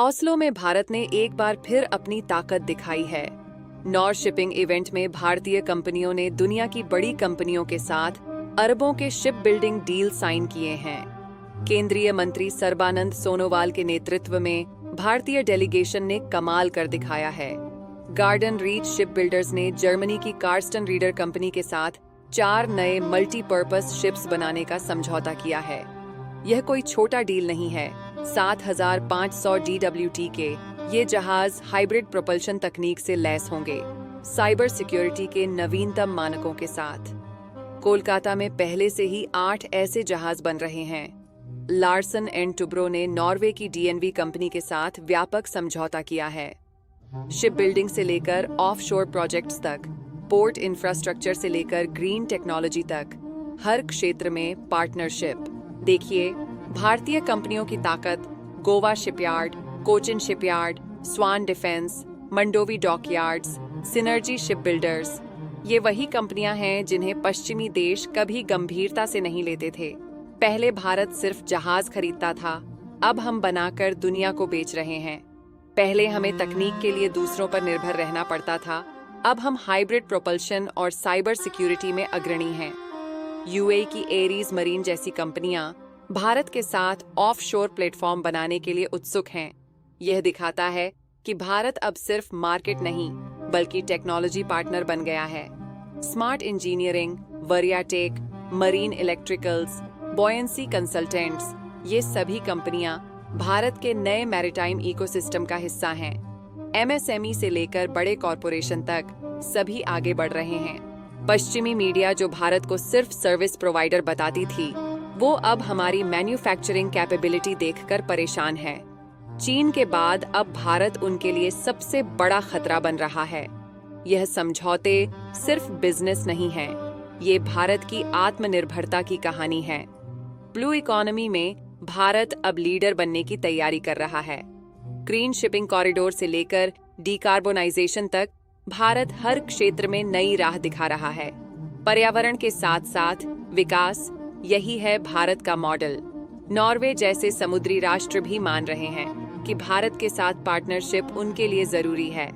Oslo में भारत ने एक बार फिर अपनी ताकत दिखाई है। नॉर शिपिंग इवेंट में भारतीय कंपनियों ने दुनिया की बड़ी कंपनियों के साथ अरबों के शिप बिल्डिंग डील साइन किए हैं। केंद्रीय मंत्री सर्बानंद सोनोवाल के नेतृत्व में भारतीय डेलीगेशन ने कमाल कर दिखाया है। गार्डन रीच शिप बिल्डर्स ने जर्मनी की कार्स्टन रीडर कंपनी के साथ 4 नए मल्टीपर्पस शिप्स बनाने का समझौता किया है। यह कोई छोटा डील नहीं है। 7,500 DWT के ये जहाज हाइब्रिड प्रोपल्शन तकनीक से लैस होंगे, साइबर सिक्योरिटी के नवीनतम मानकों के साथ। कोलकाता में पहले से ही 8 ऐसे जहाज बन रहे हैं। लार्सन एंड टुब्रो ने नॉर्वे की DNV कंपनी के साथ व्यापक समझौता किया है। शिप बिल्डिंग से लेकर ऑफशोर प्रोजेक्ट्स तक, पोर्ट इंफ्रास्ट्रक्चर से लेकर ग्रीन टेक्नोलॉजी तक, हर क्षेत्र में पार्टनरशिप। देखिए भारतीय कंपनियों की ताकत: Goa shipyard, Cochin shipyard, Swan defence, Mandovi dockyards, Synergy ship builders. ये वही कंपनियां हैं जिन्हें पश्चिमी देश कभी गंभीरता से नहीं लेते थे। पहले भारत सिर्फ जहाज खरीदता था, अब हम बनाकर दुनिया को बेच रहे हैं। पहले हमें तकनीक के लिए दूसरों पर निर्भर रहना पड़ता था, अब हम हाइब्रिड प्रोपल्शन और साइबर सिक्योरिटी में अग्रणी हैं। UAE की एरीज मरीन जैसी कंपनियां भारत के साथ ऑफशोर प्लेटफॉर्म बनाने के लिए उत्सुक हैं। यह दिखाता है कि भारत अब सिर्फ मार्केट नहीं बल्कि टेक्नोलॉजी पार्टनर बन गया है। Smart engineering, Variatech, marine electricals, buoyancy consultants, ये सभी कंपनियां भारत के नए मैरीटाइम इकोसिस्टम का हिस्सा हैं। MSME से लेकर बड़े कॉरपोरेशन तक सभी आगे बढ़ रहे हैं। पश्चिमी मीडिया जो भारत को सिर्फ सर्विस प्रोवाइडर बताती थी, वो अब हमारी मैन्युफैक्चरिंग कैपेबिलिटी देखकर परेशान है। चीन के बाद अब भारत उनके लिए सबसे बड़ा खतरा बन रहा है। यह समझौते सिर्फ बिजनेस नहीं है, ये भारत की आत्मनिर्भरता की कहानी है। ब्लू इकोनॉमी में भारत अब लीडर बनने की तैयारी कर रहा है। ग्रीन शिपिंग कॉरिडोर से लेकर डिकार्बोनाइजेशन तक भारत हर क्षेत्र में नई राह दिखा रहा है। पर्यावरण के साथ साथ विकास, यही है भारत का मॉडल। नॉर्वे जैसे समुद्री राष्ट्र भी मान रहे हैं कि भारत के साथ पार्टनरशिप उनके लिए जरूरी है।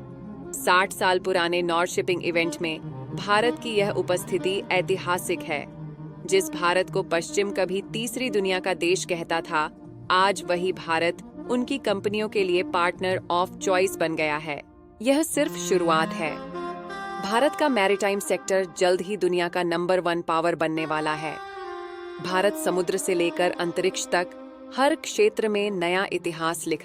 60 साल पुराने नॉर शिपिंग इवेंट में भारत की यह उपस्थिति ऐतिहासिक है। जिस भारत को पश्चिम कभी तीसरी दुनिया का देश कहता था, आज वही भारत उनकी कंपनियों के लिए पार्टनर ऑफ चॉइस बन गया है। यह सिर्फ शुरुआत है। भारत का मैरीटाइम सेक्टर जल्द ही दुनिया का नंबर 1 पावर बनने वाला है। भारत समुद्र से लेकर अंतरिक्ष तक हर क्षेत्र में नया इतिहास लिख रहा है।